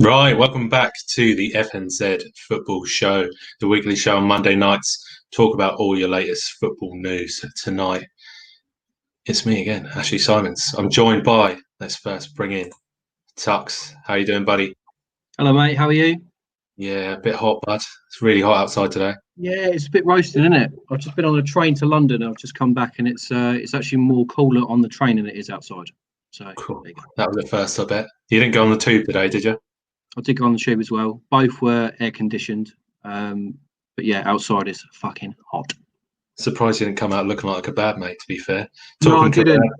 Right, welcome back to the FNZ Football Show, the weekly show on Monday nights. Talk about all your latest football news. Tonight, it's me again, Ashley Simons. I'm joined by, let's first bring in Tux. How you doing, buddy? Hello, mate. How are you? Yeah, a bit hot, bud. It's really hot outside today. Yeah, it's a bit roasting, isn't it? I've just been on a train to London. I've just come back, and it's actually more cooler on the train than it is outside. So Cool. there you go. That was the first, I bet. You didn't go on the tube today, did you? I did go on the tube as well. Both were air conditioned, but yeah, outside is fucking hot. Surprised you didn't come out looking like a bad mate, to be fair. No, I Talking to didn't.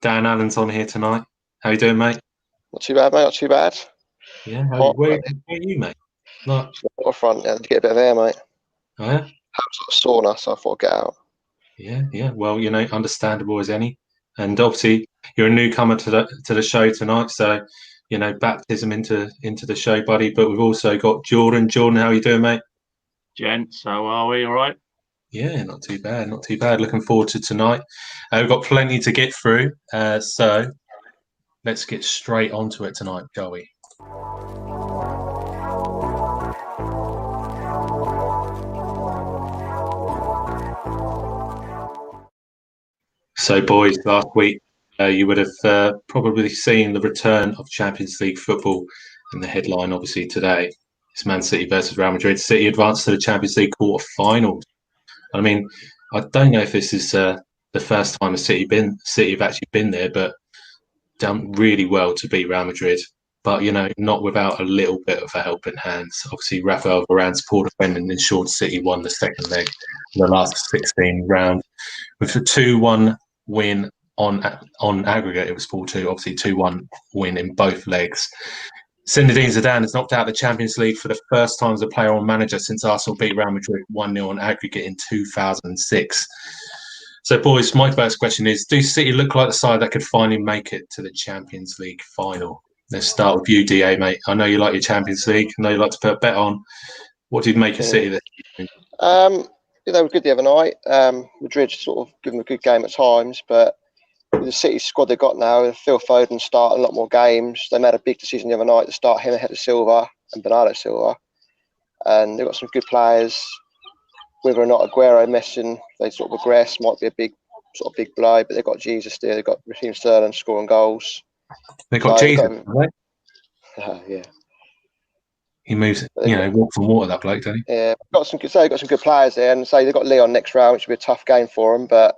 Dan Allen's on here tonight. How you doing, mate? Not too bad, mate. Not too bad. Yeah, Hot, where mate. are you, mate? Like, Water front, yeah, to get a bit of air, mate. oh, yeah? Have sort of sauna, so I thought I'd get out. Yeah. Well, understandable as any. And obviously, you're a newcomer to the show tonight, so baptism into the show, buddy. But we've also got Jordan. Jordan, how are you doing, mate? Gents, how are we? All right? Yeah, not too bad. Not too bad. Looking forward to tonight. We've got plenty to get through, so let's get straight onto it tonight, shall we? So, boys, last week you would have probably seen the return of Champions League football, and the headline, obviously, today is Man City versus Real Madrid. City advanced to the Champions League quarter-finals. I mean, I don't know if this is the first time City have actually been there, but done really well to beat Real Madrid. But not without a little bit of a helping hand. Obviously, Rafael Varane's poor defending ensured City won the second leg in the last 16 round with a 2-1 win on aggregate. It was 4-2. Obviously, 2-1 win in both legs. Zinedine Zidane has knocked out the Champions League for the first time as a player or manager since Arsenal beat Real Madrid 1-0 on aggregate in 2006. So, boys, my first question is, do City look like the side that could finally make it to the Champions League final? Let's start with you, DA, mate. I know you like your Champions League. I know you like to put a bet on. What did you make of City this evening? They were good the other night. Madrid sort of given them a good game at times, but with the City squad they've got now, Phil Foden starting a lot more games. They made a big decision the other night to start him ahead of Silva and Bernardo Silva. And they've got some good players. Whether or not Aguero missing, they sort of regress, might be a big blow, but they've got Jesus there. They've got Raheem Sterling scoring goals. They've got Jesus, yeah. He moves, walk from water, that bloke, doesn't he? Yeah, got some good players there, and they've got Leon next round, which will be a tough game for them. But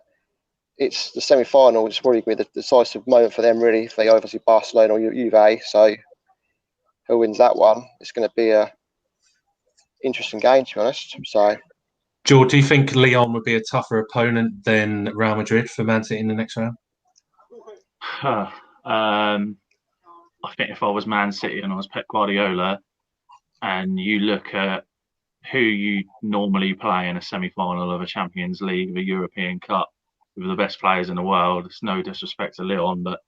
it's the semi-final, which is probably going to be the decisive moment for them, really. If they obviously Barcelona or Juve, so who wins that one? It's going to be a interesting game, to be honest. So, George, do you think Leon would be a tougher opponent than Real Madrid for Man City in the next round? I think if I was Man City and I was Pep Guardiola, and you look at who you normally play in a semi-final of a Champions League, of a European Cup, with the best players in the world, it's no disrespect to Leon, but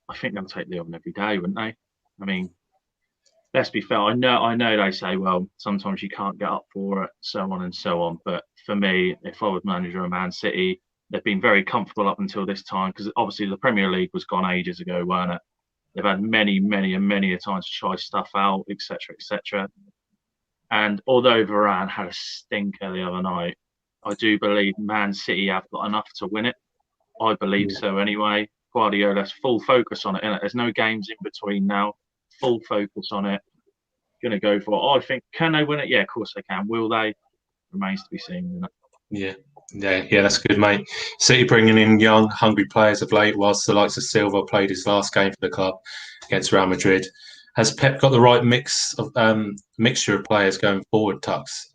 I think they'll take Leon every day, wouldn't they? I mean, let's be fair. I know they say, well, sometimes you can't get up for it, so on and so on. But for me, if I was manager of Man City, they've been very comfortable up until this time, because obviously the Premier League was gone ages ago, weren't it? They've had many a times to try stuff out, etc. And although Varane had a stinker the other night, I do believe Man City have got enough to win it. I believe so anyway. Guardiola's full focus on it, innit? There's no games in between now. Full focus on it. Going to go for it. I think, can they win it? Yeah, of course they can. Will they? Remains to be seen. Yeah, that's good, mate. City bringing in young, hungry players of late, whilst the likes of Silva played his last game for the club against Real Madrid. Has Pep got the right mixture of players going forward, Tux?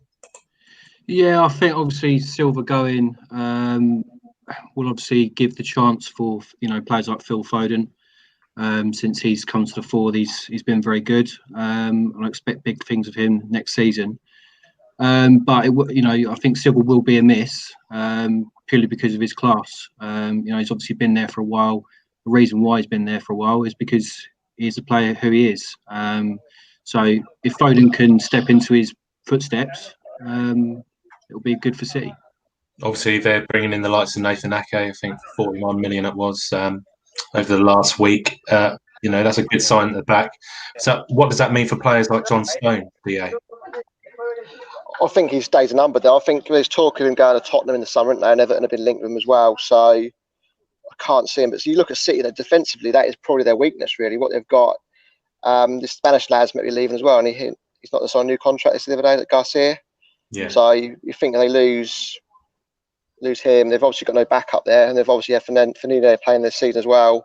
Yeah, I think obviously Silva going will obviously give the chance for players like Phil Foden. Since he's come to the fore, he's been very good. I expect big things of him next season. But I think Silva will be a miss purely because of his class. He's obviously been there for a while. The reason why he's been there for a while is because he's the player who he is. So if Foden can step into his footsteps, it'll be good for City. Obviously, they're bringing in the likes of Nathan Ake. I think 49 million it was over the last week. that's a good sign at the back. So what does that mean for players like John Stone, DA? I think his days are numbered there. I think there's talk of him going to Tottenham in the summer, and Everton have been linked with him as well. So I can't see him. But so you look at City, that defensively, that is probably their weakness, really. What they've got, the Spanish lads might be leaving as well, and he's not signed a new contract the other day, that Garcia. Yeah. So you think they lose him. They've obviously got no backup there, and they've obviously had Fernandinho playing this season as well.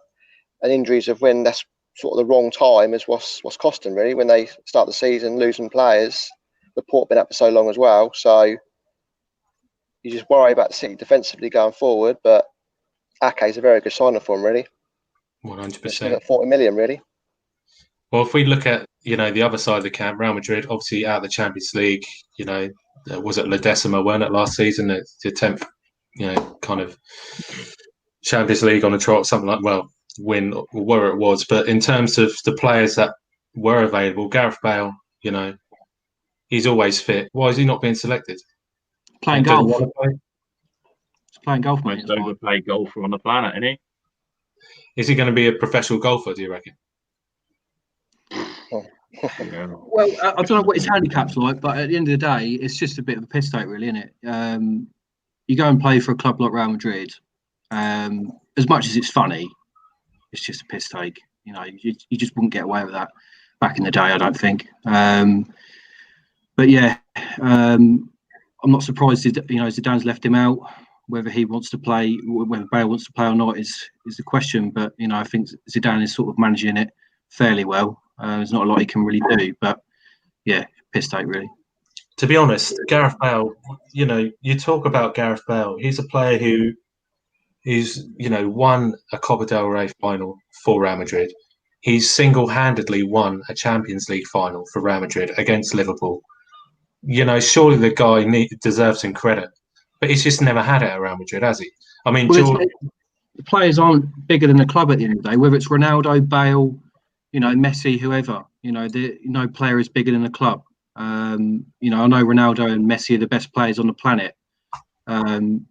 And injuries of when that's sort of the wrong time is what's costing really. When they start the season losing players, the port been up for so long as well. So you just worry about the City defensively going forward. But Ake is a very good signing for him, really. 100%. 40 million, really. Well, if we look at the other side of the camp, Real Madrid obviously out of the Champions League. Was it La Decima, weren't it, last season? The 10th, kind of Champions League on the trot, something like, well, win or where it was. But in terms of the players that were available, Gareth Bale, he's always fit. Why is he not being selected? Playing golf. He's playing golf, mate. Most overplayed golfer on the planet, isn't he? Is he going to be a professional golfer, do you reckon? Yeah. Well, I don't know what his handicap's like, but at the end of the day, it's just a bit of a piss take, really, isn't it? You go and play for a club like Real Madrid. As much as it's funny, it's just a piss take. You just wouldn't get away with that back in the day, I don't think. But yeah, I'm not surprised. Zidane's left him out. Whether he wants to play, whether Bale wants to play or not, is the question. But I think Zidane is sort of managing it fairly well. There's not a lot he can really do. But yeah, piss take really. To be honest, Gareth Bale. You talk about Gareth Bale. He's a player who is won a Copa del Rey final for Real Madrid. He's single-handedly won a Champions League final for Real Madrid against Liverpool. Surely the guy deserves some credit, but he's just never had it at Real Madrid, has he? I mean, the players aren't bigger than the club at the end of the day. Whether it's Ronaldo, Bale, Messi, whoever, no player is bigger than the club. I know Ronaldo and Messi are the best players on the planet.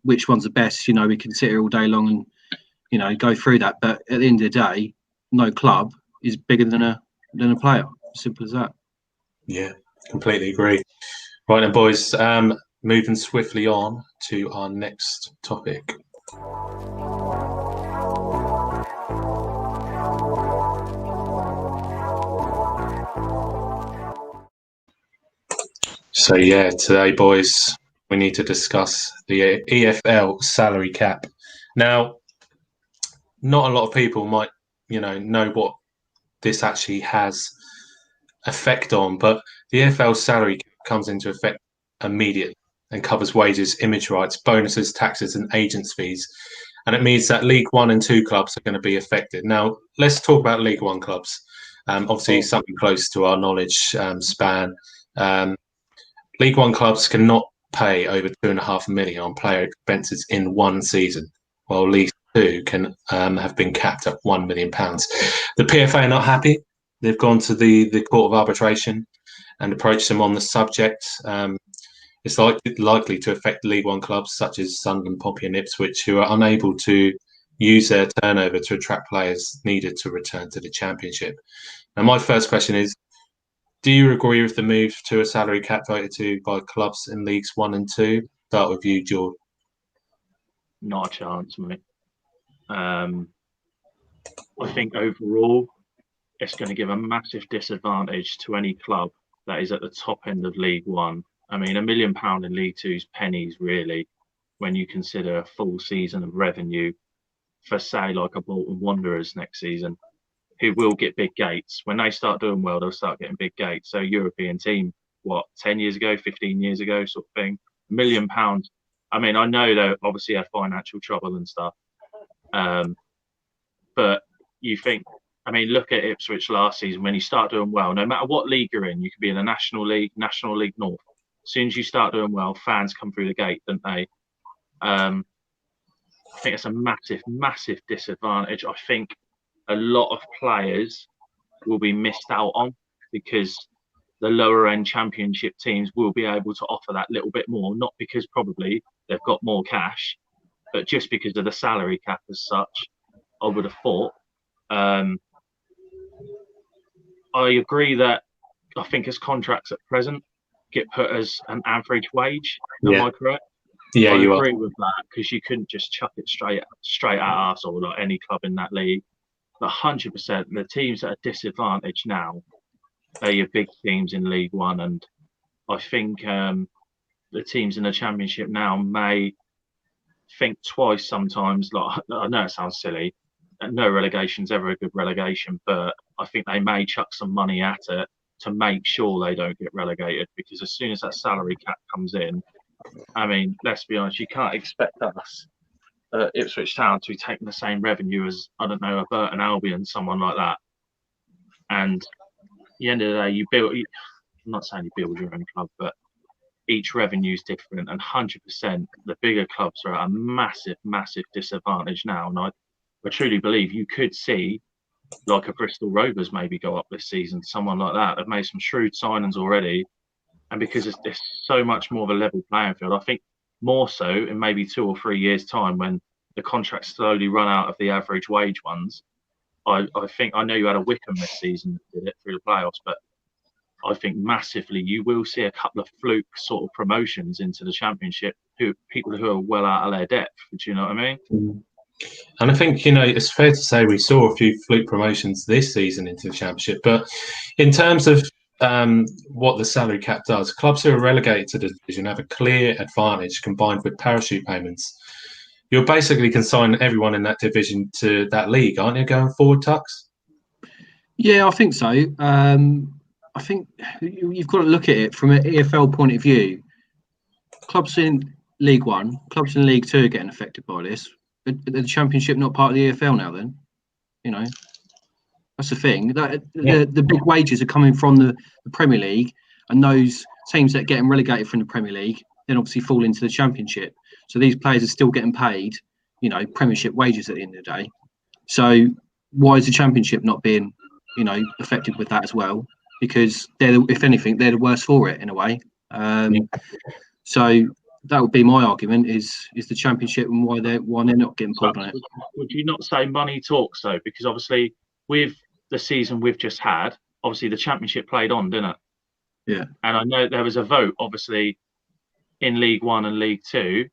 Which one's the best? We can sit here all day long and go through that. But at the end of the day, no club is bigger than a player. Simple as that. Yeah, completely agree. Right then, boys. Moving swiftly on to our next topic. So yeah, today, boys, we need to discuss the EPL Salary Cap. Now, not a lot of people might, know what this actually has effect on, but the EPL Salary Cap comes into effect immediately and covers wages, image rights, bonuses, taxes, and agents' fees. And it means that League 1 and 2 clubs are going to be affected. Now, let's talk about League 1 clubs. Obviously, something close to our knowledge span. League 1 clubs cannot pay over £2.5 million on player expenses in one season, while League 2 can have been capped at £1 million. The PFA are not happy. They've gone to the Court of Arbitration and approached them on the subject. It's likely to affect League 1 clubs such as Sunderland, Pompey and Ipswich, who are unable to use their turnover to attract players needed to return to the Championship. Now, my first question is, do you agree with the move to a salary cap voted to by clubs in Leagues 1 and 2? Start with you, George. Not a chance, mate. I think overall, it's going to give a massive disadvantage to any club that is at the top end of League 1. I mean, £1 million in League 2's pennies, really, when you consider a full season of revenue for, say, like a Bolton Wanderers next season, who will get big gates. When they start doing well, they'll start getting big gates. So European team, 10 years ago, 15 years ago, sort of thing. £1 million. I mean, I know they obviously have financial trouble and stuff. But you think, I mean, look at Ipswich last season. When you start doing well, no matter what league you're in, you could be in the National League North. As soon as you start doing well, fans come through the gate, don't they? I think it's a massive, massive disadvantage. I think a lot of players will be missed out on because the lower end Championship teams will be able to offer that little bit more, not because probably they've got more cash, but just because of the salary cap as such. I would have thought. I agree that I think his contracts at present get put as an average wage. Am I correct? Yeah, I you are. agree with that, because you couldn't just chuck it straight at us or like any club in that league. But 100%, the teams that are disadvantaged now are your big teams in League One, and I think the teams in the Championship now may think twice sometimes. Like, I know it sounds silly, no relegation's ever a good relegation, but I think they may chuck some money at it to make sure they don't get relegated, because as soon as that salary cap comes in, I mean, let's be honest, you can't expect us, Ipswich Town, to be taking the same revenue as, I don't know, a Burton Albion, someone like that. And at the end of the day, I'm not saying you build your own club, but each revenue is different, and 100% the bigger clubs are at a massive, massive disadvantage now. And I truly believe you could see like a Bristol Rovers maybe go up this season, someone like that. They've made some shrewd signings already, and because it's so much more of a level playing field, I think more so in maybe 2 or 3 years' time, when the contracts slowly run out of the average wage ones. I think, I know you had a Wickham this season that did it through the playoffs, but I think massively you will see a couple of fluke sort of promotions into the Championship, people who are well out of their depth. Do you know what I mean? And I think, it's fair to say we saw a few fluke promotions this season into the Championship. But in terms of what the salary cap does, clubs who are relegated to the division have a clear advantage combined with parachute payments. You're basically consigning everyone in that division to that league, aren't you, going forward, Tux? Yeah, I think so. I think you've got to look at it from an EFL point of view. Clubs in League One, clubs in League Two are getting affected by this. But the Championship not part of the EFL now, then? That's the thing. The big wages are coming from the Premier League, and those teams that are getting relegated from the Premier League then obviously fall into the Championship. So these players are still getting paid, Premiership wages at the end of the day. So why is the Championship not being, affected with that as well? Because if anything, they're the worse for it in a way. So that would be my argument: is the Championship and why they're not getting pulled on it. Would you not say money talks though? Because obviously with the season we've just had, obviously the Championship played on, didn't it? Yeah. And I know there was a vote, obviously, in League One and League Two,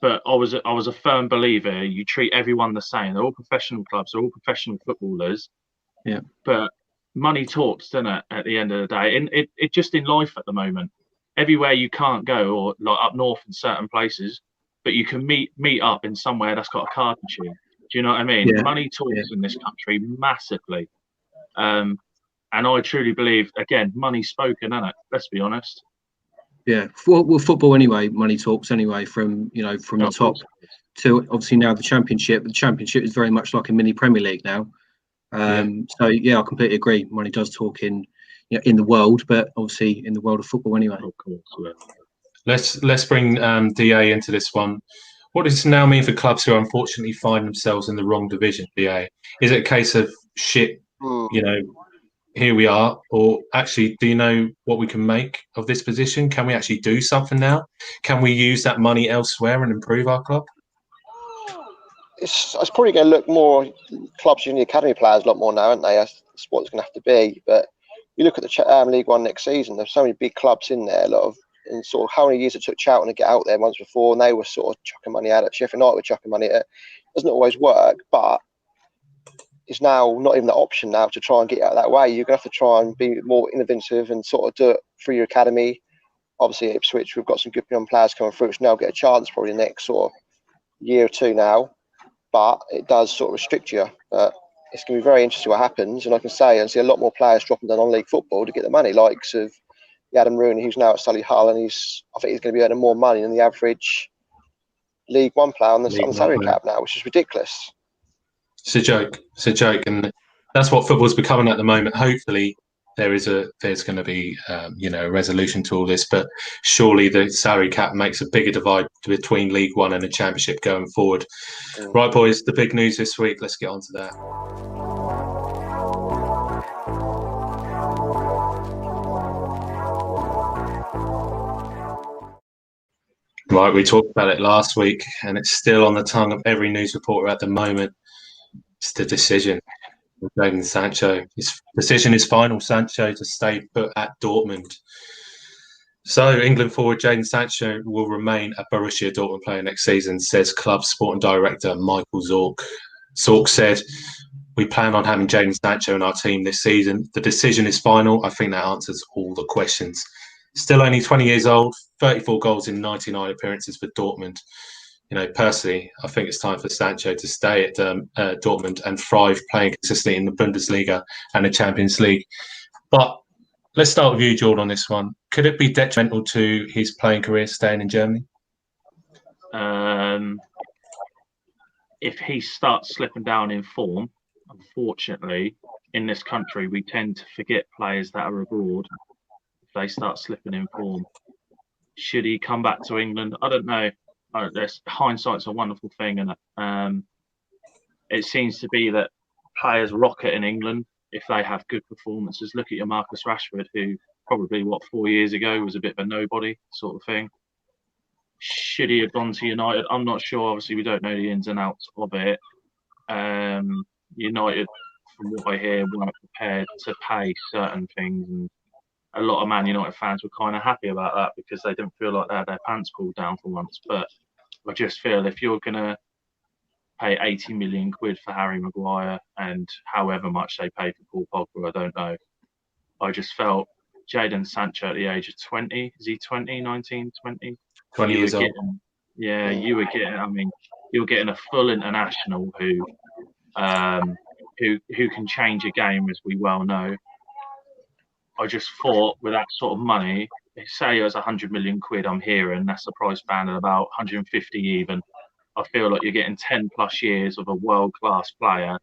but I was a firm believer you treat everyone the same. They're all professional clubs, they're all professional footballers. Yeah. But money talks, doesn't it, at the end of the day? And it just in life at the moment, everywhere you can't go, or like up north in certain places, but you can meet up in somewhere that's got a card machine. Do you know what I mean? Yeah. Money talks in this country massively. And I truly believe, again, money's spoken, isn't it? Let's be honest. Yeah. Well, football anyway, money talks anyway, from the top to obviously now the Championship. The Championship is very much like a mini Premier League now. So yeah, I completely agree. Money does talk in the world, but obviously in the world of football anyway. Of course, yeah. Let's bring DA into this one. What does this now mean for clubs who unfortunately find themselves in the wrong division, DA? Is it a case of shit, here we are, or actually, do you know what we can make of this position? Can we actually do something now? Can we use that money elsewhere and improve our club? It's probably going to look more clubs using the academy players a lot more now, aren't they? That's what it's going to have to be. But you look at the League One next season, there's so many big clubs in there, and sort of how many years it took Charlton to get out there once before, and they were sort of chucking money at it. Sheffield United were chucking money at it. It doesn't always work, but it's now not even the option now to try and get out that way. You're going to have to try and be more innovative and sort of do it through your academy. Obviously, at Ipswich, we've got some good young players coming through, which now get a chance probably the next sort of year or two now. But it does sort of restrict you. But it's going to be very interesting what happens. And I can see a lot more players dropping down on league football to get the money, likes of Adam Rooney, who's now at Solihull, and I think he's going to be earning more money than the average League One player on the salary cap now, which is ridiculous. It's a joke, and that's what football's becoming at the moment. Hopefully, there's going to be a resolution to all this, but surely the salary cap makes a bigger divide between League One and the Championship going forward. Right, boys, the big news this week. Let's get on to that. Right, we talked about it last week, and it's still on the tongue of every news reporter at the moment. It's the decision. Jadon Sancho. His decision is final. Sancho to stay put at Dortmund. So England forward Jadon Sancho will remain a Borussia Dortmund player next season, says club sporting director Michael Zorc. Zorc said, "We plan on having Jadon Sancho in our team this season. The decision is final." I think that answers all the questions. Still only 20 years old, 34 goals in 99 appearances for Dortmund. Personally, I think it's time for Sancho to stay at Dortmund and thrive playing consistently in the Bundesliga and the Champions League. But let's start with you, Jordan, on this one. Could it be detrimental to his playing career staying in Germany? If he starts slipping down in form, unfortunately, in this country, we tend to forget players that are abroad if they start slipping in form. Should he come back to England? I don't know. Hindsight's a wonderful thing, and it seems to be that players rocket in England if they have good performances. Look at your Marcus Rashford, who probably 4 years ago was a bit of a nobody sort of thing. Should he have gone to United? I'm not sure. Obviously, we don't know the ins and outs of it. United, from what I hear, weren't prepared to pay certain things, and a lot of Man United fans were kind of happy about that because they didn't feel like they had their pants pulled down for once. But I just feel if you're going to pay 80 million quid for Harry Maguire and however much they pay for Paul Pogba, I don't know. I just felt Jadon Sancho at the age of 20, is he 20, 19, 20? 20 years old. You were getting a full international who can change a game, as we well know. I just thought with that sort of money, say it was 100 million quid, I'm hearing that's the price band at about 150 even. I feel like you're getting 10 plus years of a world class player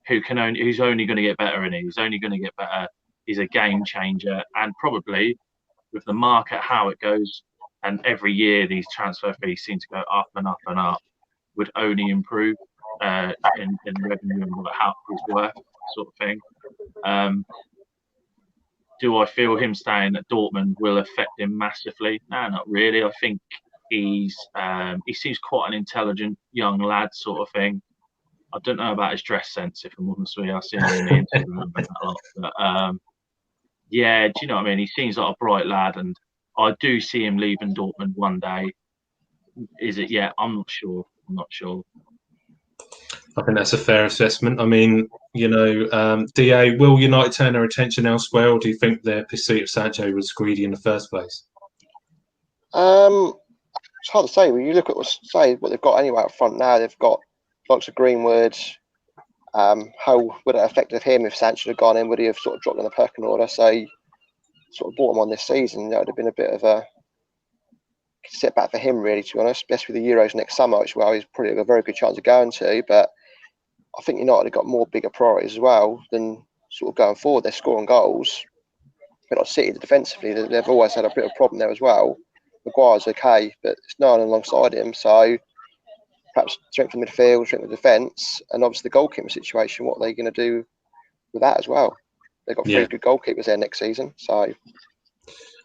who's only going to get better, and he's only going to get better. He's a game changer, and probably with the market how it goes, and every year these transfer fees seem to go up and up and up, would only improve in revenue and how he's worth, sort of thing. Do I feel him staying at Dortmund will affect him massively? No, not really. I think he seems quite an intelligent young lad, sort of thing. I don't know about his dress sense, if I'm honest with you. I've seen him in the interview and a lot. But, yeah, do you know what I mean? He seems like a bright lad, and I do see him leaving Dortmund one day. Is it yet? I'm not sure. I think that's a fair assessment. I mean, DA, will United turn their attention elsewhere, or do you think their pursuit of Sancho was greedy in the first place? It's hard to say. When you look at what they've got anyway up front now, they've got lots of Greenwood. How would it have affected him if Sancho had gone in? Would he have sort of dropped in the pecking order? So, sort of brought him on this season. That would have been a bit of a setback for him, really, to be honest. Especially with the Euros next summer, which he's probably a very good chance of going to. But I think United have got more bigger priorities as well than sort of going forward. They're scoring goals. But not City defensively, they've always had a bit of a problem there as well. Maguire's okay, but it's no one alongside him. So perhaps strength of midfield, strength of defence, and obviously the goalkeeper situation. What are they going to do with that as well? They've got three good goalkeepers there next season. So,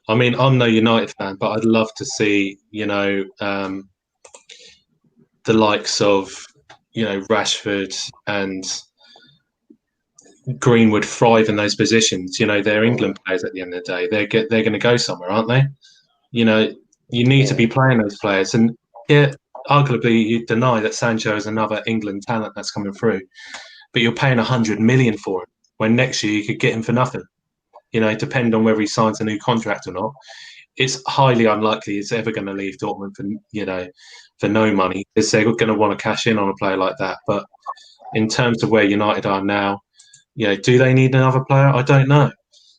I mean, I'm no United fan, but I'd love to see, the likes of, Rashford and Greenwood thrive in those positions. They're England players at the end of the day. They're going to go somewhere, aren't they? You need to be playing those players. And arguably you deny that Sancho is another England talent that's coming through, but you're paying 100 million for him when next year you could get him for nothing. Depending on whether he signs a new contract or not. It's highly unlikely he's ever going to leave Dortmund for no money. They're going to want to cash in on a player like that. But in terms of where United are now, do they need another player? I don't know.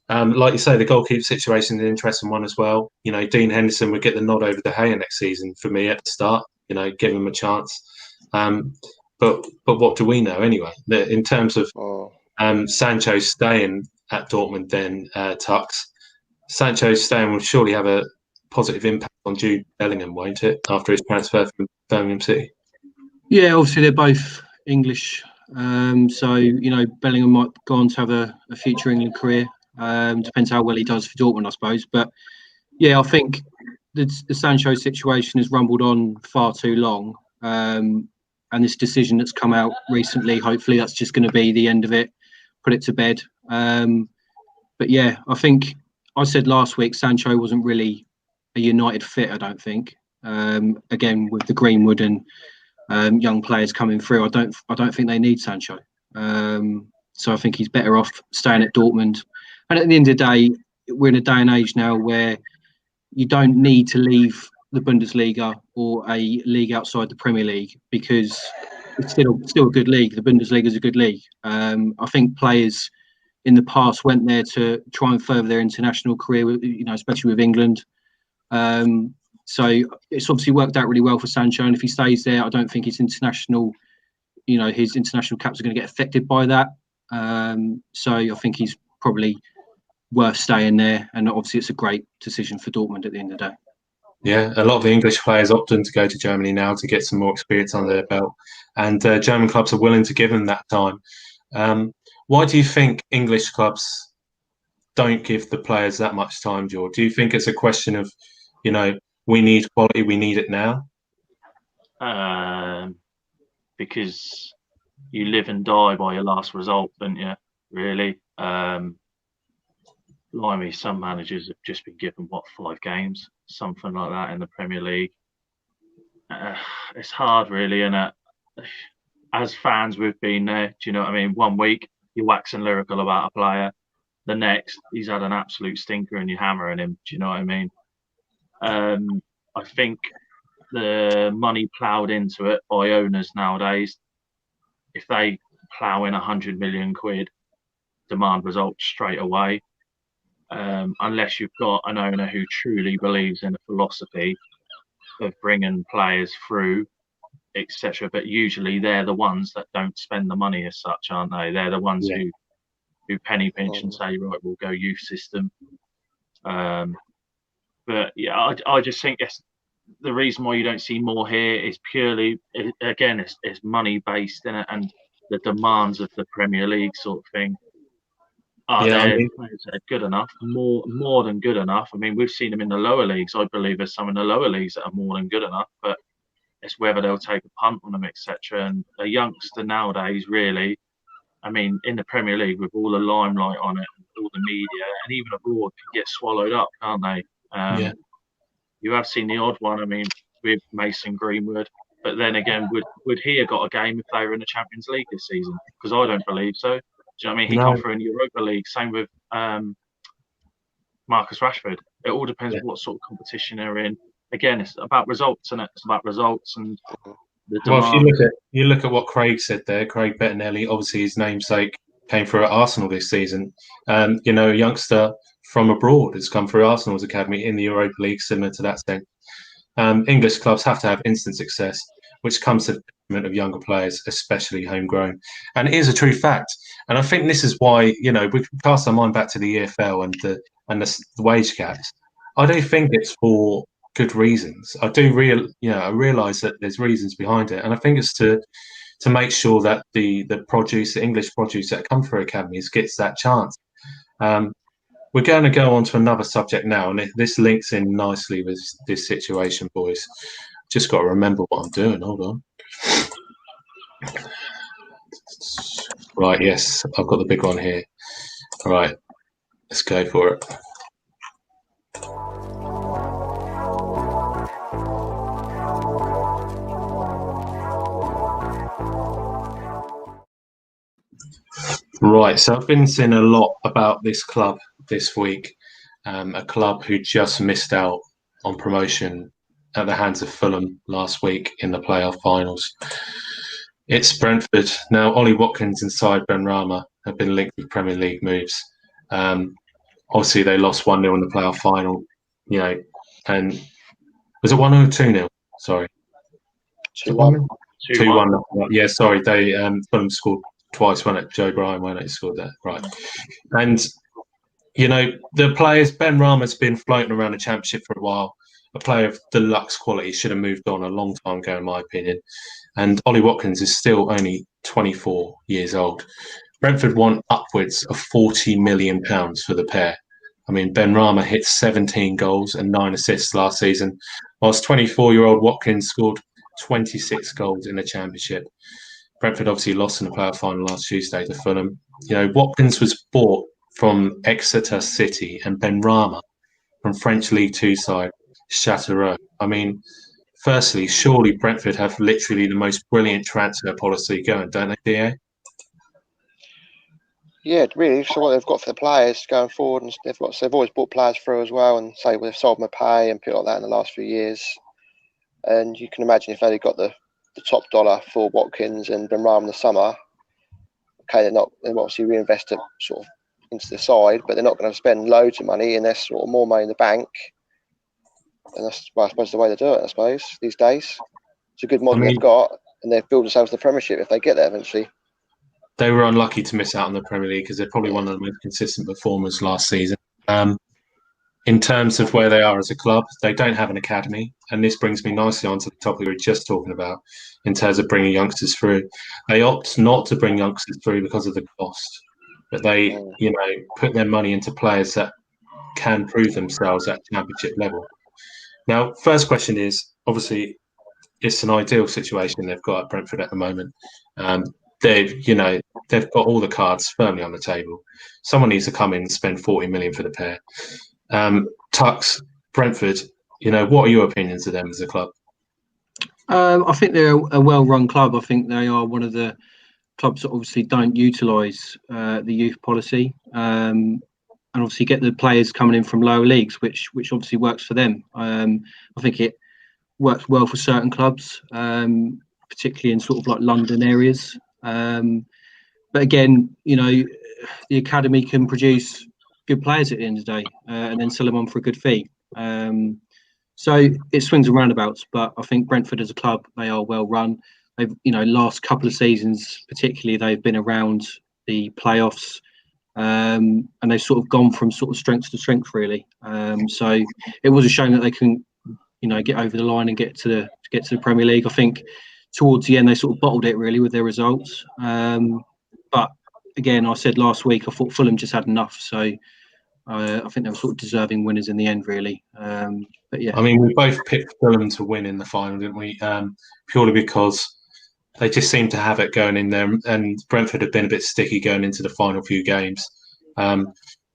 Like you say, the goalkeeper situation is an interesting one as well. Dean Henderson would get the nod over De Gea next season for me at the start. Give him a chance. But what do we know anyway? In terms of Sancho staying at Dortmund, then Tux, Sancho staying will surely have a positive impact on Jude Bellingham, won't it? After his transfer from Birmingham City. Yeah, obviously they're both English, so Bellingham might go on to have a future England career. Depends how well he does for Dortmund, I suppose. But yeah, I think the Sancho situation has rumbled on far too long. And this decision that's come out recently, hopefully that's just going to be the end of it. put it to bed. But yeah, I think I said last week Sancho wasn't really a United fit. I don't think. Again, with the Greenwood and young players coming through, I don't think they need Sancho. So I think he's better off staying at Dortmund. And at the end of the day, we're in a day and age now where you don't need to leave the Bundesliga or a league outside the Premier League, because it's still a good league. The Bundesliga is a good league. I think players in the past went there to try and further their international career, especially with England. So it's obviously worked out really well for Sancho, and if he stays there, I don't think his international caps are going to get affected by that. So I think he's probably worth staying there, and obviously it's a great decision for Dortmund at the end of the day. Yeah, a lot of the English players opting to go to Germany now to get some more experience under their belt, and German clubs are willing to give them that time. Why do you think English clubs don't give the players that much time, George? Do you think it's a question of, we need quality, we need it now? Because you live and die by your last result, don't you? Really? Blimey, some managers have just been given 5 games, something like that in the Premier League. It's hard, really, and as fans, we've been there. Do you know what I mean? One week you're waxing lyrical about a player, the next he's had an absolute stinker and you're hammering him. Do you know what I mean? I think the money ploughed into it by owners nowadays, if they plough in 100 million quid, demand results straight away. Unless you've got an owner who truly believes in a philosophy of bringing players through, etc. But usually they're the ones that don't spend the money as such, aren't they? They're the ones who penny pinch and say, right, we'll go youth system. But yeah, I just think the reason why you don't see more here is purely, again, it's money based in it, and the demands of the Premier League sort of thing. Players are good enough, more than good enough. I mean, we've seen them in the lower leagues. I believe there's some in the lower leagues that are more than good enough, but it's whether they'll take a punt on them, etc. And a youngster nowadays, really, I mean, in the Premier League with all the limelight on it, and all the media, and even abroad, can get swallowed up, can't they? You have seen the odd one. I mean, with Mason Greenwood, but then again, would he have got a game if they were in the Champions League this season? Because I don't believe so. Do you know what I mean? He come through in the Europa League. Same with Marcus Rashford. It all depends what sort of competition they're in. Again, it's about results, and it's about results and the demand. Well, if you look at what Craig said there, Craig Bettinelli, obviously his namesake came through at Arsenal this season. A youngster from abroad has come through Arsenal's academy in the Europa League, similar to that thing. English clubs have to have instant success, which comes to the detriment of younger players, especially homegrown. And it is a true fact. And I think this is why, we can cast our mind back to the EFL and the wage caps. I do think it's for good reasons. I do I realise that there's reasons behind it, and I think it's to make sure that the English produce that come through academies gets that chance. We're going to go on to another subject now, and this links in nicely with this situation, boys. Just got to remember what I'm doing. Hold on. Right, yes, I've got the big one here. All right, let's go for it. Right, so I've been seeing a lot about this club this week, a club who just missed out on promotion at the hands of Fulham last week in the playoff finals. It's Brentford. Now, Ollie Watkins and Said Benrahma have been linked with Premier League moves. Obviously, they lost 1-0 in the playoff final, and was it 1-0 or 2-0? Sorry. 2-1. 2-1. Yeah, sorry. They Fulham scored twice, wasn't it? Joe Bryan, when it scored that, right? And the players. Benrahma's been floating around the Championship for a while. A player of deluxe quality, should have moved on a long time ago, in my opinion. And Ollie Watkins is still only 24 years old. Brentford want upwards of £40 million for the pair. I mean, Benrahma hit 17 goals and 9 assists last season, whilst 24-year-old Watkins scored 26 goals in the Championship. Brentford obviously lost in the playoff final last Tuesday to Fulham. You know, Watkins was bought from Exeter City and Benrahma from French League Two side Châteauroux. I mean, firstly, surely Brentford have literally the most brilliant transfer policy going, don't they, DA? Yeah, really. So what they've got for the players going forward, and they've always bought players through as well, and say they've sold Mapei and people like that in the last few years. And you can imagine if they got the top dollar for Watkins and Benrahma in the summer, okay, they've obviously reinvested sort of into the side, but they're not going to spend loads of money unless sort of more money in the bank. And that's, well, I suppose, the way to do it, I suppose, these days. It's a good model they've got, and they've built themselves the Premiership if they get there eventually. They were unlucky to miss out on the Premier League because they're probably one of the most consistent performers last season. In terms of where they are as a club, they don't have an academy. And this brings me nicely onto the topic we were just talking about in terms of bringing youngsters through. They opt not to bring youngsters through because of the cost, but they, you know, put their money into players that can prove themselves at championship level. Now, first question is, obviously, it's an ideal situation they've got at Brentford at the moment. They've got all the cards firmly on the table. Someone needs to come in and spend 40 million for the pair. Tux, Brentford, you know, what are your opinions of them as a club? I think they're a well-run club. I think they are one of the clubs that obviously don't utilise the youth policy, and obviously get the players coming in from lower leagues, which obviously works for them. I think it works well for certain clubs, particularly in sort of like London areas. But again, you know, the academy can produce good players at the end of the day, and then sell them on for a good fee. So it swings and roundabouts, but I think Brentford as a club, they are well run. They've, you know, last couple of seasons particularly, they've been around the playoffs, and they've sort of gone from sort of strength to strength really. So it was a shame that they couldn't, you know, get over the line and get to the Premier League. I think towards the end they sort of bottled it really with their results. But again, I said last week I thought Fulham just had enough, so I think they were sort of deserving winners in the end, really. But yeah, I mean, we both picked Fulham to win in the final, didn't we? Purely because they just seemed to have it going in there, and Brentford had been a bit sticky going into the final few games.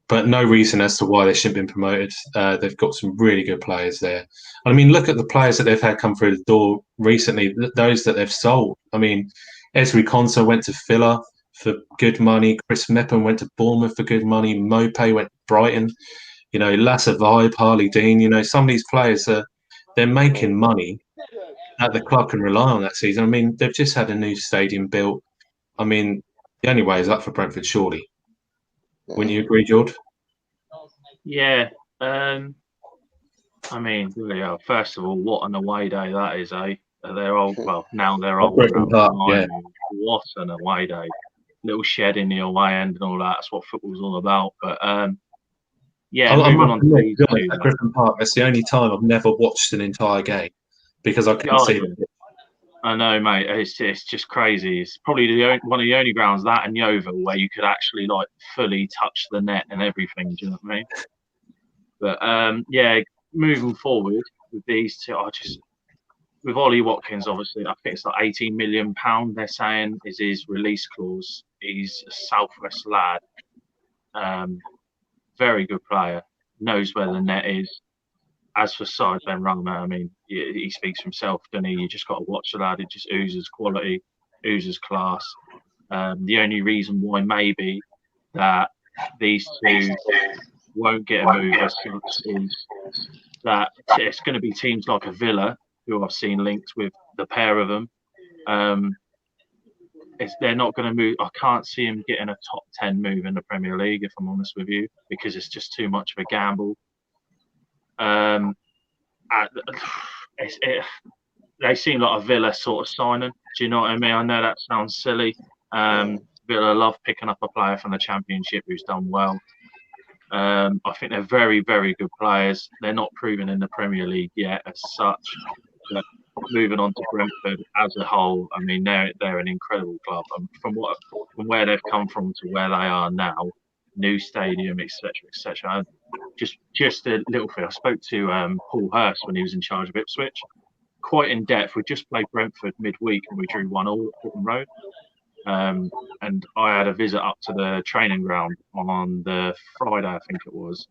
But no reason as to why they shouldn't have been promoted. They've got some really good players there. I mean, look at the players that they've had come through the door recently, those that they've sold. I mean, Ezri Konsa went to Villa for good money. Chris Meppen went to Bournemouth for good money. Mopé went to Brighton. You know, Lasse Vibe, Harley Dean. You know, some of these players they're making money that the club can rely on that season. I mean, they've just had a new stadium built. I mean, the only way is up for Brentford, surely. Wouldn't you agree, George? Yeah. I mean, really, first of all, what an away day that is, eh? They're old. Well, now they're old. Yeah. What an away day! Little shed in the away end and all that. That's what football's all about. But yeah, moving on to these two. At Griffin Park, that's the only time I've never watched an entire game because I couldn't see them. I know, mate. It's just crazy. It's probably one of the only grounds, that and Yeovil, where you could actually like fully touch the net and everything. Do you know what I mean? But yeah, moving forward with these two, with Ollie Watkins, obviously, I think it's like £18 million. They're saying is his release clause. He's a Southwest lad, very good player, knows where the net is. As for Side Benrahma, I mean, he speaks for himself, doesn't he? You just got to watch the lad. It just oozes quality, oozes class. The only reason why maybe that these two won't get a move as such is that it's going to be teams like a Villa, who I've seen linked with the pair of them. They're not going to move. I can't see him getting a top 10 move in the Premier League, if I'm honest with you, because it's just too much of a gamble. They seem like a Villa sort of signing. Do you know what I mean? I know that sounds silly. Villa love picking up a player from the Championship who's done well. I think they're very, very good players. They're not proven in the Premier League yet as such. But moving on to Brentford as a whole, I mean, they're an incredible club. And from where they've come from to where they are now, new stadium, etc., etc. Just a little thing. I spoke to Paul Hurst when he was in charge of Ipswich, quite in depth. We just played Brentford midweek and we drew 1-1 at Portman Road. And I had a visit up to the training ground on the Friday, I think it was.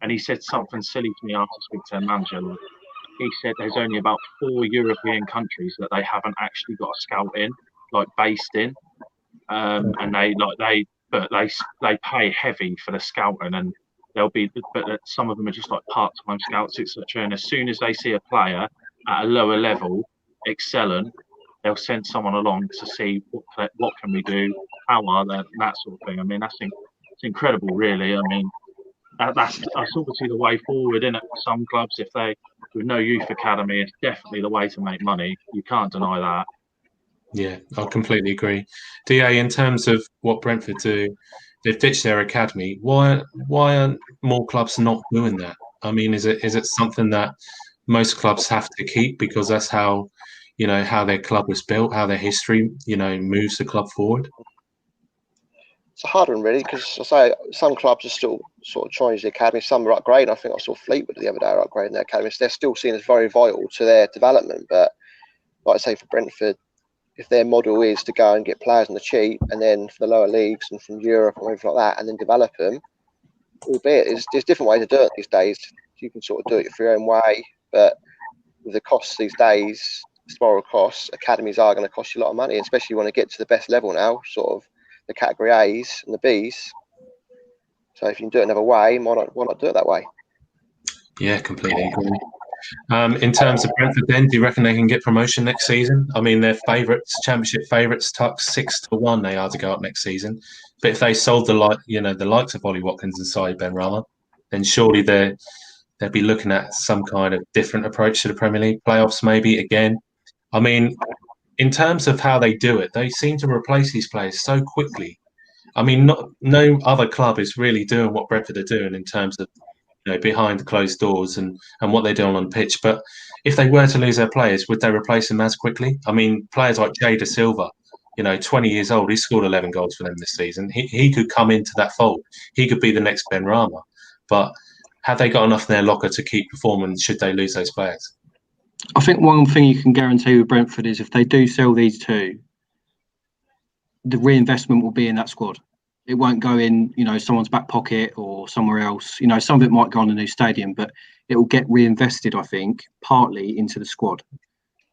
And he said something silly to me after speaking to the manager. Like, he said there's only about 4 European countries that they haven't actually got a scout in, like based in. And they pay heavy for the scouting, and but some of them are just like part-time scouts, etc. And as soon as they see a player at a lower level excelling, they'll send someone along to see what can we do, how are they, that sort of thing. I mean, it's incredible, really. I mean, that's obviously the way forward, isn't it? For some clubs, if they with no youth academy, it's definitely the way to make money. You can't deny that. Yeah, I completely agree. DA, in terms of what Brentford do, they've ditched their academy. Why aren't more clubs not doing that? I mean, is it something that most clubs have to keep because that's how, how their club was built, how their history, moves the club forward? It's a hard one, really, because I say some clubs are still sort of trying to use the academy. Some are upgrading. I think I saw Fleetwood the other day are upgrading their academy. So they're still seen as very vital to their development. But like I say, for Brentford, if their model is to go and get players on the cheap and then for the lower leagues and from Europe or anything like that, and then develop them, albeit there's different ways to do it these days. You can sort of do it for your own way, but with the costs these days, moral costs, academies are going to cost you a lot of money, especially when you get to the best level now, sort of the category A's and the B's. So if you can do it another way, why not do it that way? Yeah, completely agree. In terms of Brentford, then, do you reckon they can get promotion next season? I mean, they're favourites, Championship favourites, tucked 6-1. They are to go up next season. But if they sold the likes of Ollie Watkins and Saïd Benrahma, then surely they'll be looking at some kind of different approach to the Premier League playoffs. Maybe again. I mean, in terms of how they do it, they seem to replace these players so quickly. I mean, no other club is really doing what Brentford are doing in terms of behind the closed doors and what they're doing on pitch. But if they were to lose their players, would they replace them as quickly? I mean, players like Jay Da Silva, 20 years old, he scored 11 goals for them this season. He could come into that fold. He could be the next Benrahma. But have they got enough in their locker to keep performing should they lose those players? I think one thing you can guarantee with Brentford is if they do sell these two, the reinvestment will be in that squad. It won't go in, someone's back pocket or somewhere else. Some of it might go on a new stadium, but it will get reinvested, I think, partly into the squad.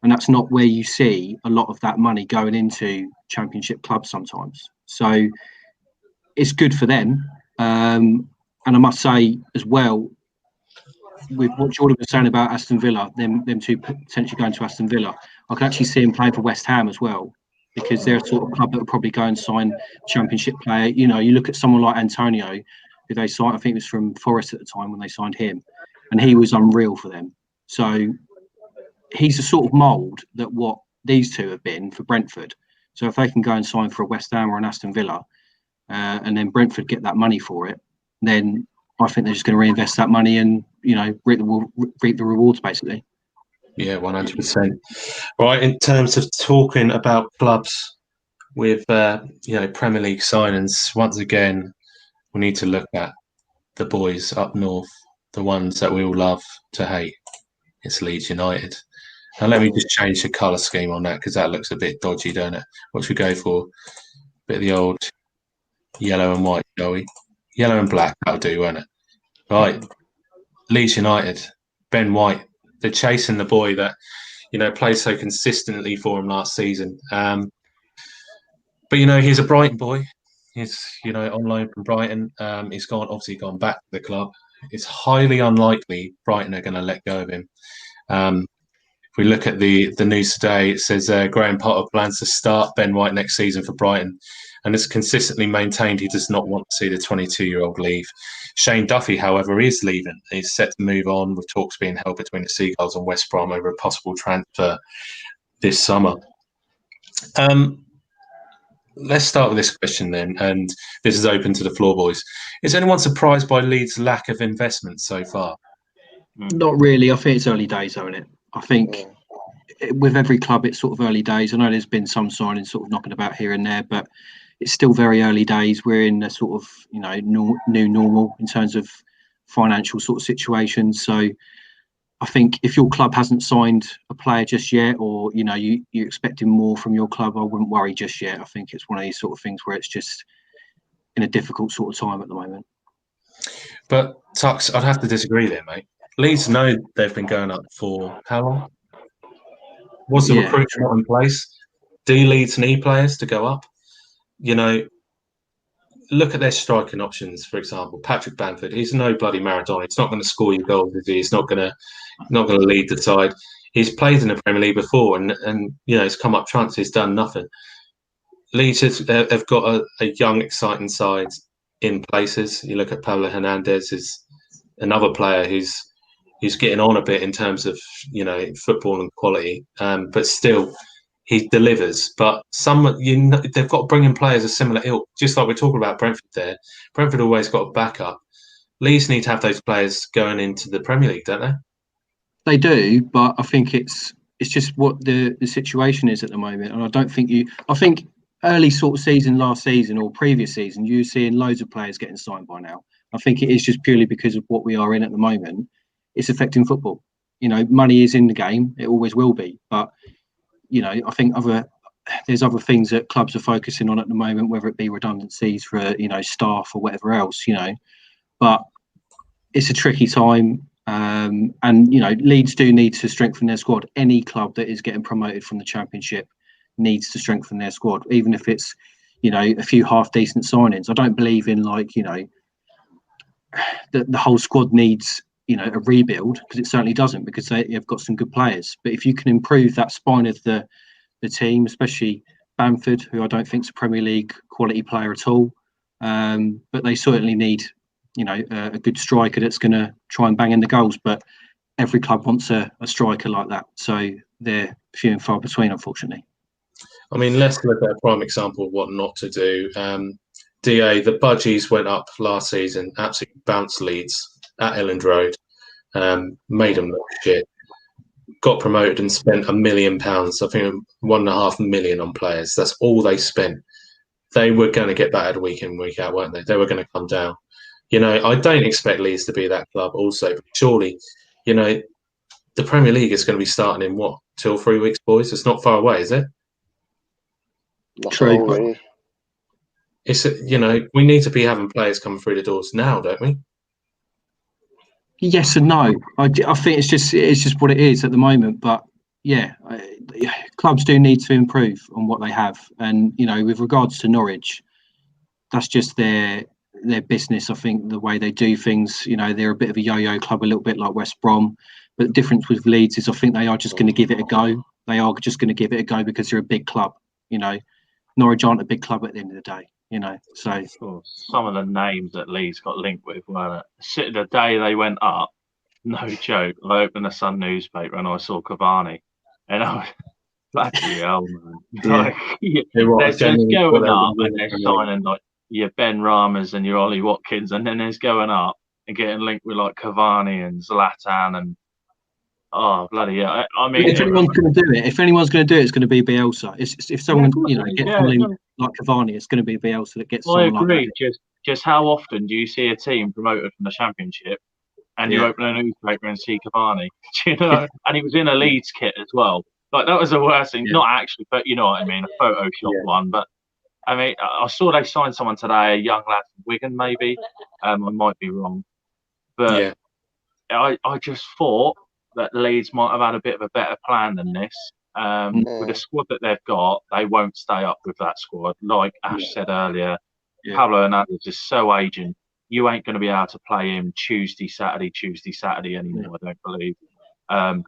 And that's not where you see a lot of that money going into Championship clubs sometimes. So it's good for them. And I must say as well, with what Jordan was saying about Aston Villa, them two potentially going to Aston Villa, I can actually see him playing for West Ham as well, because they're a sort of club that will probably go and sign Championship player. You look at someone like Antonio, who they signed, I think it was from Forest at the time when they signed him, and he was unreal for them. So he's the sort of mould that what these two have been for Brentford. So if they can go and sign for a West Ham or an Aston Villa, and then Brentford get that money for it, then I think they're just going to reinvest that money and, reap the rewards, basically. Yeah, 100%. Right, in terms of talking about clubs with, Premier League signings, once again, we need to look at the boys up north, the ones that we all love to hate. It's Leeds United. Now, let me just change the colour scheme on that because that looks a bit dodgy, don't it? What should we go for? A bit of the old yellow and white, shall we? Yellow and black, that'll do, won't it? Right, Leeds United, Ben White. They're chasing the boy that, played so consistently for him last season. But, he's a Brighton boy. He's, on loan from Brighton. He's obviously gone back to the club. It's highly unlikely Brighton are going to let go of him. If we look at the news today, it says Graham Potter plans to start Ben White next season for Brighton and has consistently maintained he does not want to see the 22-year-old leave. Shane Duffy, however, is leaving. He's set to move on, with talks being held between the Seagulls and West Brom over a possible transfer this summer. Let's start with this question then, and this is open to the floor, boys. Is anyone surprised by Leeds' lack of investment so far? Not really. I think it's early days, isn't it? I think with every club, it's sort of early days. I know there's been some signings sort of knocking about here and there, but it's still very early days. We're in a sort of, new normal in terms of financial sort of situations. So I think if your club hasn't signed a player just yet, or you're expecting more from your club, I wouldn't worry just yet. I think it's one of these sort of things where it's just in a difficult sort of time at the moment. But Tux, I'd have to disagree there, mate. Leeds know they've been going up for how long? Was the recruitment not in place? Do Leeds need players to go up? Look at their striking options, for example. Patrick Bamford, he's no bloody Maradona. He's not going to score you goals, is he? He's not going to lead the side. He's played in the Premier League before, and he's come up trumps. He's done nothing. Leeds have got a young, exciting side in places. You look at Pablo Hernandez, is another player who's getting on a bit in terms of football and quality, but still he delivers. But they've got to bring in players of similar ilk, just like we're talking about Brentford there. Brentford always got a backup. Leeds need to have those players going into the Premier League, don't they? They do, but I think it's just what the situation is at the moment, and I don't think I think early sort of season last season or previous season, you're seeing loads of players getting signed by now. I think it is just purely because of what we are in at the moment. It's affecting football. Money is in the game. It always will be. But, I think there's other things that clubs are focusing on at the moment, whether it be redundancies for, staff or whatever else, But it's a tricky time. And, Leeds do need to strengthen their squad. Any club that is getting promoted from the Championship needs to strengthen their squad, even if it's, a few half-decent signings. I don't believe in, the whole squad needs a rebuild, because it certainly doesn't, because they've got some good players. But if you can improve that spine of the team, especially Bamford, who I don't think is a Premier League quality player at all, but they certainly need a good striker that's going to try and bang in the goals. But every club wants a striker like that, so they're few and far between, unfortunately. I mean, let's look at a prime example of what not to do. DA, the budgies went up last season, absolutely bounced Leeds at Elland Road, made them look shit. Got promoted and spent £1 million. I think £1.5 million on players. That's all they spent. They were going to get battered week in, week out, weren't they? They were going to come down. I don't expect Leeds to be that club also, but surely, the Premier League is going to be starting in what, 2 or 3 weeks, boys? It's not far away, is it? True. Really. It's we need to be having players coming through the doors now, don't we? Yes and no. I think it's just what it is at the moment. But yeah, clubs do need to improve on what they have, and with regards to Norwich, that's just their business. I think the way they do things, they're a bit of a yo-yo club, a little bit like West Brom. But the difference with Leeds is I think they are just going to give it a go. They are just going to give it a go because they're a big club. Norwich aren't a big club at the end of the day. So some of the names that Leeds got linked with were the day they went up. No joke. I opened the Sun newspaper and I saw Cavani, and I was bloody hell, man. They're just going up and they're signing your Ben Ramas and your Ollie Watkins, and then there's going up and getting linked with Cavani and Zlatan and bloody yeah. I mean, if anyone's going to do it, it's going to be Bielsa. If someone gets someone like Cavani, it's going to be Bielsa that gets. I agree. Just how often do you see a team promoted from the Championship, and you open a newspaper and see Cavani? And he was in a Leeds kit as well. That was the worst thing. Yeah. Not actually, but you know what I mean. A Photoshop one, but. I mean, I saw they signed someone today, a young lad from Wigan, maybe. I might be wrong. But I just thought that Leeds might have had a bit of a better plan than this. With the squad that they've got, they won't stay up with that squad. Like Ash said earlier, Pablo Hernandez is so aging. You ain't going to be able to play him Tuesday, Saturday anymore, I don't believe. I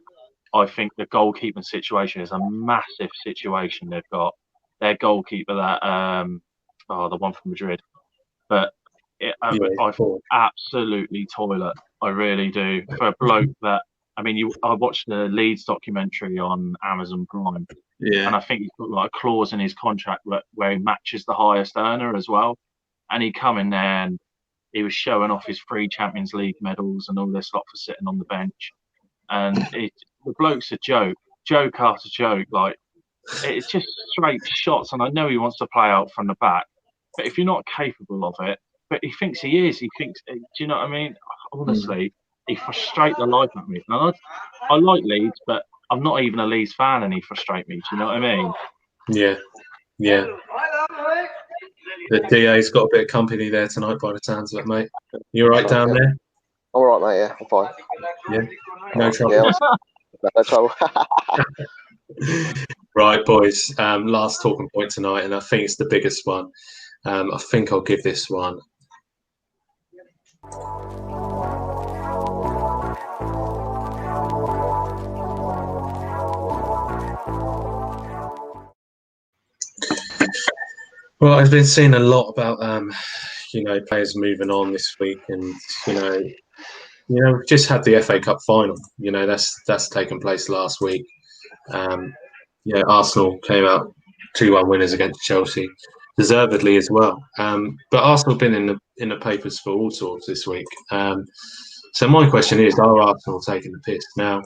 think the goalkeeping situation is a massive situation they've got. Their goalkeeper, the one from Madrid, but I absolutely toilet. I really do. For a bloke that, I watched the Leeds documentary on Amazon Prime, and I think he's got a clause in his contract where he matches the highest earner as well. And he come in there and he was showing off his 3 Champions League medals and all this lot for sitting on the bench. And the bloke's a joke after joke, it's just straight shots, and I know he wants to play out from the back, but if you're not capable of it, but he thinks he is, do you know what I mean? Honestly, he frustrates the life out of me. And I like Leeds, but I'm not even a Leeds fan, and he frustrates me. Do you know what I mean? Yeah, yeah. The DA's got a bit of company there tonight, by the sounds of it, mate. You all right down there? All right, mate. Yeah, I'm fine. Yeah, no trouble. Yeah, no trouble. Right, boys. Last talking point tonight, and I think it's the biggest one. I think I'll give this one. Well, I've been seeing a lot about players moving on this week, and we've just had the FA Cup final. That's taken place last week. Arsenal came out 2-1 winners against Chelsea, deservedly as well. But Arsenal have been in the papers for all sorts this week. So my question is, are Arsenal taking the piss now?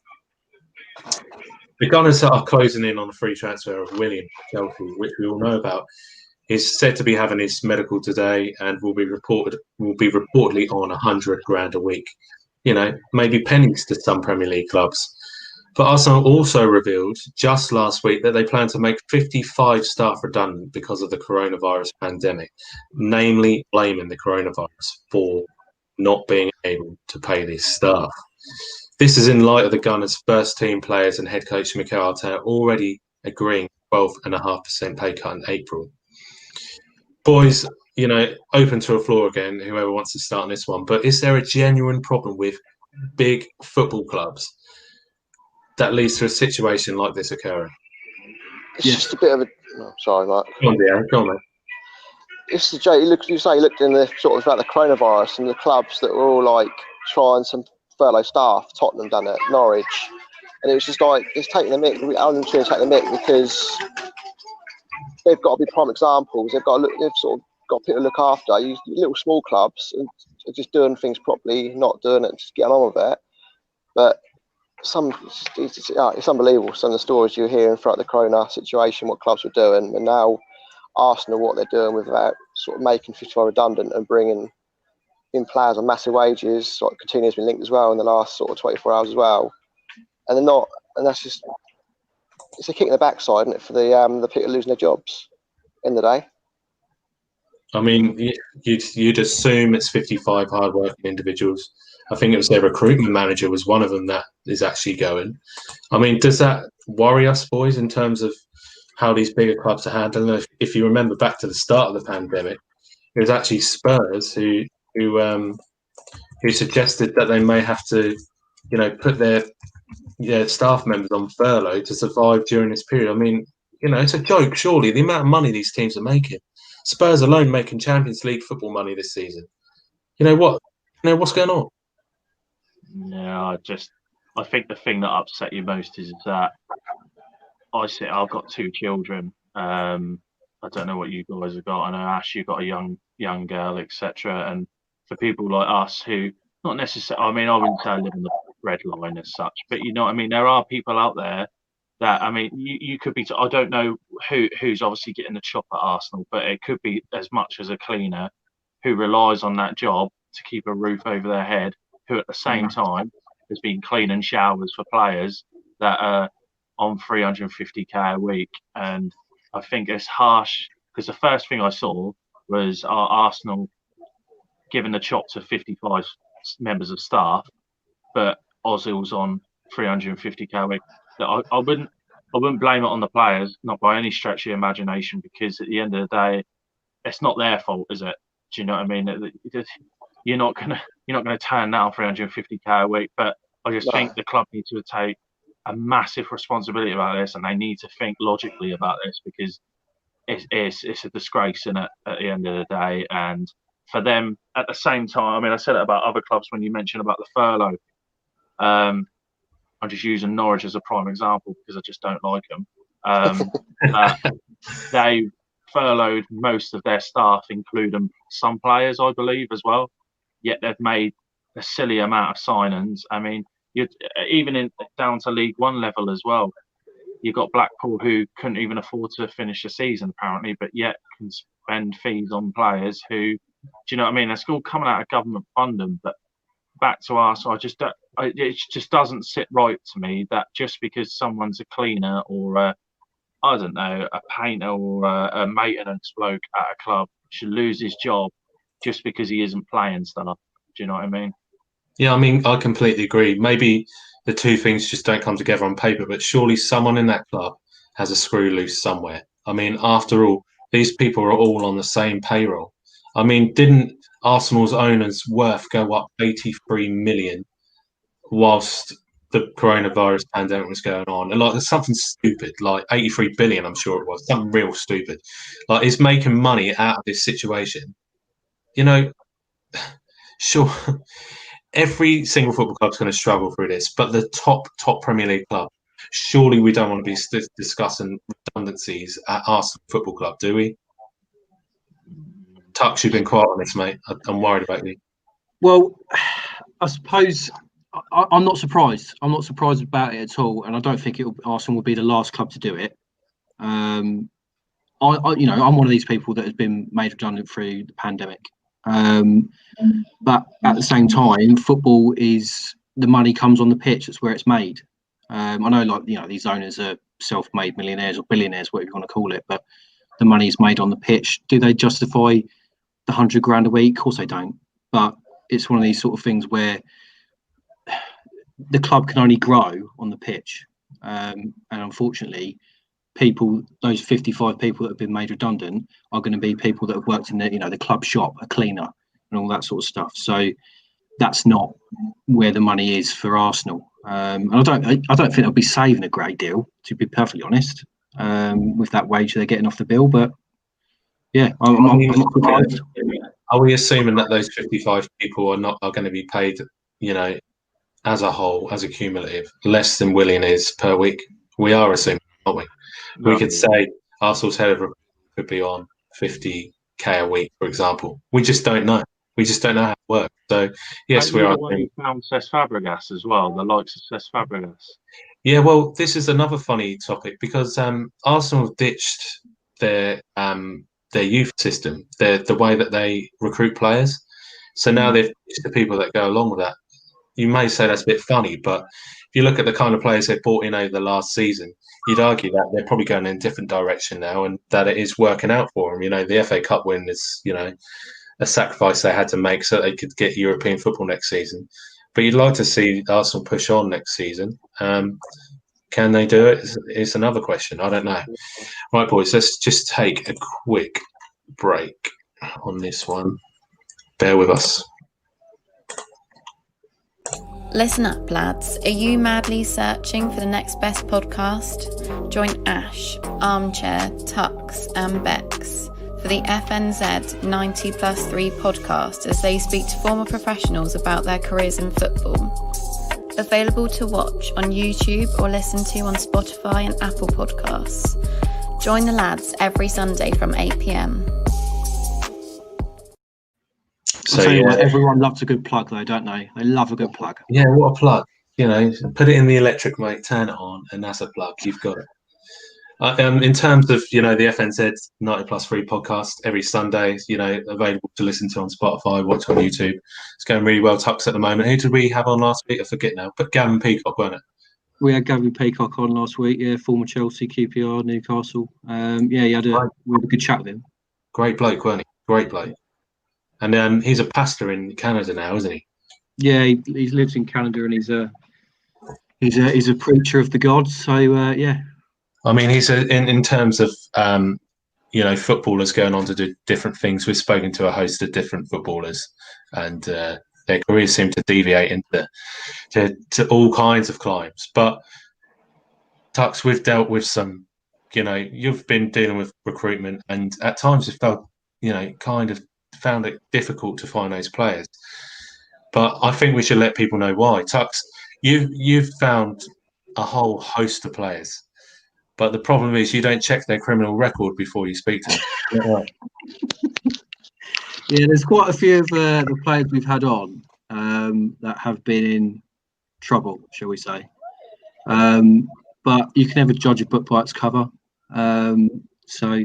The Gunners are closing in on the free transfer of William to Chelsea, which we all know about. He's said to be having his medical today and will be reportedly on 100 grand a week. Maybe pennies to some Premier League clubs. But Arsenal also revealed just last week that they plan to make 55 staff redundant because of the coronavirus pandemic, namely blaming the coronavirus for not being able to pay these staff. This is in light of the Gunners' first team players and head coach Mikel Arteta already agreeing 12.5% pay cut in April. Boys, open to a floor again, whoever wants to start on this one. But is there a genuine problem with big football clubs that leads to a situation like this occurring? It's just a bit of a. Oh, sorry, Mark. Go on, Deanne. Go on, mate. It's the Jay. You looked in the sort of about the coronavirus and the clubs that were all like trying some furlough staff. Tottenham done it, Norwich, and it was just like it's taking the mick. Alan Shearer taking the mick because they've got to be prime examples. They've sort of got people to look after. You little small clubs are just doing things properly, not doing it, just getting on with it. But it's unbelievable. Some of the stories you're hearing throughout the Corona situation, what clubs were doing, and now Arsenal, what they're doing without sort of making 55 redundant and bringing in players on massive wages. Like Coutinho's been linked as well in the last sort of 24 hours as well, and they're not. And that's just it's a kick in the backside, isn't it, for the people losing their jobs in the day. I mean, you'd assume it's 55 hard-working individuals. I think it was their recruitment manager was one of them that is actually going. I mean, does that worry us, boys, in terms of how these bigger clubs are handling it? If you remember back to the start of the pandemic, it was actually Spurs who suggested that they may have to, put their staff members on furlough to survive during this period. I mean, it's a joke, surely, the amount of money these teams are making. Spurs alone making Champions League football money this season. What's going on? Yeah, I think the thing that upset you most is that I've got 2 children. I don't know what you guys have got. I know Ash, you've got a young girl, etc. And for people like us who not necessarily, I mean, I wouldn't say I live on the red line as such, but you know what I mean. There are people out there that, I mean, you could be. I don't know who's obviously getting the chop at Arsenal, but it could be as much as a cleaner who relies on that job to keep a roof over their head, who at the same time has been cleaning showers for players that are on 350k a week. And I think it's harsh because the first thing I saw was Arsenal giving the chop to 55 members of staff, but Ozil's on 350k a week. I wouldn't blame it on the players, not by any stretch of the imagination, because at the end of the day, it's not their fault, is it? Do you know what I mean? You're not gonna turn down 350k a week, but I just think the club needs to take a massive responsibility about this, and they need to think logically about this because it's a disgrace in it at the end of the day. And for them, at the same time, I mean, I said it about other clubs when you mentioned about the furlough. I'm just using Norwich as a prime example because I just don't like them. They furloughed most of their staff, including some players, I believe, as well. Yet they've made a silly amount of signings. I mean, even down to League One level as well. You've got Blackpool who couldn't even afford to finish the season, apparently, but yet can spend fees on players who, do you know what I mean? They're still coming out of government funding, but back to Arsenal, it just doesn't sit right to me that just because someone's a cleaner or I don't know, a painter or a maintenance bloke at a club should lose his job just because he isn't playing stuff. Do you know what I mean? Yeah, I mean, I completely agree. Maybe the two things just don't come together on paper, but surely someone in that club has a screw loose somewhere. I mean, after all, these people are all on the same payroll. I mean, didn't Arsenal's owners' worth go up 83 million whilst the coronavirus pandemic was going on? And like, there's something stupid, like 83 billion, I'm sure it was, something real stupid. Like, it's making money out of this situation. You know, sure. Every single football club's going to struggle through this, but the top Premier League club, surely we don't want to be discussing redundancies at Arsenal Football Club, do we? Tux, you've been quiet on this, mate. I'm worried about you. Well, I suppose I'm not surprised. I'm not surprised about it at all, and I don't think Arsenal will be the last club to do it. I'm one of these people that has been made redundant through the pandemic. But at the same time, football is the money comes on the pitch. It's where it's made. I know, like, these owners are self-made millionaires or billionaires, whatever you want to call it, but the money is made on the pitch. Do they justify the 100 grand a week? Of course they don't. But it's one of these sort of things where the club can only grow on the pitch, and unfortunately, those 55 people that have been made redundant are going to be people that have worked in the club shop, a cleaner, and all that sort of stuff. So that's not where the money is for Arsenal. And I don't think they'll be saving a great deal, to be perfectly honest, with that wage they're getting off the bill. But yeah, I'm not surprised. Are we assuming that those 55 people are going to be paid, as a whole, as a cumulative, less than Willian is per week? We are assuming, aren't we? No. We could say Arsenal's head of recruitment could be on 50k a week, for example. We just don't know. We just don't know how it works. So, yes, we are. We found Cesc Fabregas as well, the likes of Cesc Fabregas. Yeah, well, this is another funny topic because Arsenal ditched their youth system, the way that they recruit players. So now they've ditched the people that go along with that. You may say that's a bit funny, but if you look at the kind of players they've brought in over the last season, you'd argue that they're probably going in a different direction now and that it is working out for them. The FA Cup win is, a sacrifice they had to make so they could get European football next season. But you'd like to see Arsenal push on next season. Can they do it? It's another question. I don't know. Right, boys, let's just take a quick break on this one. Bear with us. Listen up, lads. Are you madly searching for the next best podcast? Join Ash, Armchair, Tux and Bex for the FNZ 90+3 podcast as they speak to former professionals about their careers in football. Available to watch on YouTube or listen to on Spotify and Apple Podcasts. Join the lads every Sunday from 8 p.m. So, everyone loves a good plug, though, don't they? They love a good plug. Yeah, what a plug. Put it in the electric, mate, turn it on, and that's a plug. You've got it. In terms of, the FNZ 90+3 podcast, every Sunday, available to listen to on Spotify, watch on YouTube. It's going really well. Tux at the moment. Who did we have on last week? I forget now. But Gavin Peacock, weren't it? We had Gavin Peacock on last week, former Chelsea, QPR, Newcastle. He had a good chat with him. Great bloke, weren't he? Great bloke. And he's a pastor in Canada now, isn't he? Yeah, he lives in Canada and he's a preacher of the gods. So yeah. I mean, he's in terms of footballers going on to do different things. We've spoken to a host of different footballers, and their careers seem to deviate into to all kinds of climbs. But Tux, we've dealt with some. You've been dealing with recruitment, and at times it felt kind of found it difficult to find those players. But I think we should let people know why. Tux, you've found a whole host of players, but the problem is you don't check their criminal record before you speak to them. Yeah, there's quite a few of the players we've had on that have been in trouble, shall we say. But you can never judge a book by its cover. So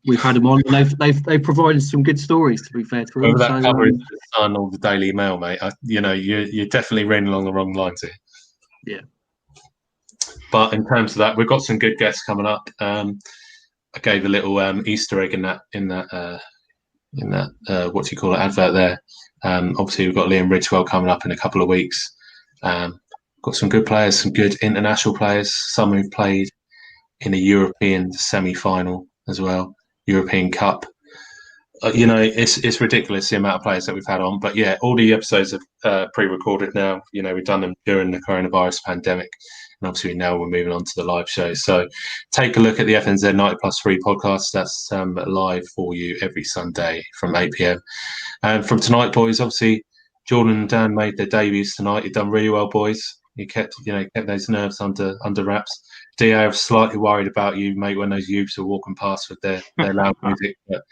we've had them on, and they've provided some good stories. To be fair to them, Whether that cover is the Sun or the Daily Mail, mate, you're definitely running along the wrong lines here. Yeah. But in terms of that, we've got some good guests coming up. I gave a little Easter egg in that what do you call it, advert there. Obviously, we've got Liam Ridgewell coming up in a couple of weeks. Got some good players, some good international players, some who've played in a European semi-final as well, European Cup. It's ridiculous the amount of players that we've had on. But yeah, all the episodes are pre-recorded now. We've done them during the coronavirus pandemic. And obviously now we're moving on to the live show. So take a look at the FNZ 90+3 podcast. That's live for you every Sunday from 8 p.m. And from tonight, boys, obviously Jordan and Dan made their debuts tonight. You've done really well, boys. You kept those nerves under wraps. DA, I was slightly worried about you, mate, when those youths were walking past with their loud music. But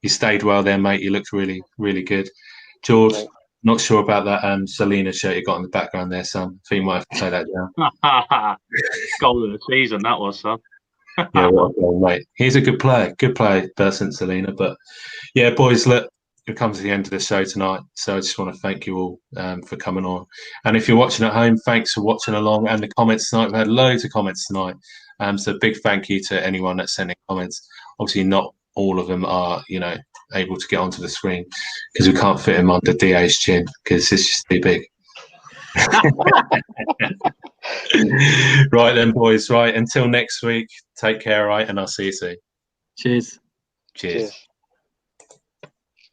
you stayed well there, mate. You looked really, really good. George, not sure about that Selena shirt you got in the background there, son. I think you might have to take that down. Goal of the season, that was, son. Yeah, what a goal, mate. He's a good player, person, Selena. But yeah, boys, look, it comes to the end of the show tonight. So I just want to thank you all for coming on. And if you're watching at home, thanks for watching along. And the comments tonight, we've had loads of comments tonight. So big thank you to anyone that's sending comments. Obviously, not all of them are, able to get onto the screen because we can't fit them under DA's chin because it's just too big. Right then, boys. Right, until next week, take care, right? And I'll see you soon. Cheers. Cheers.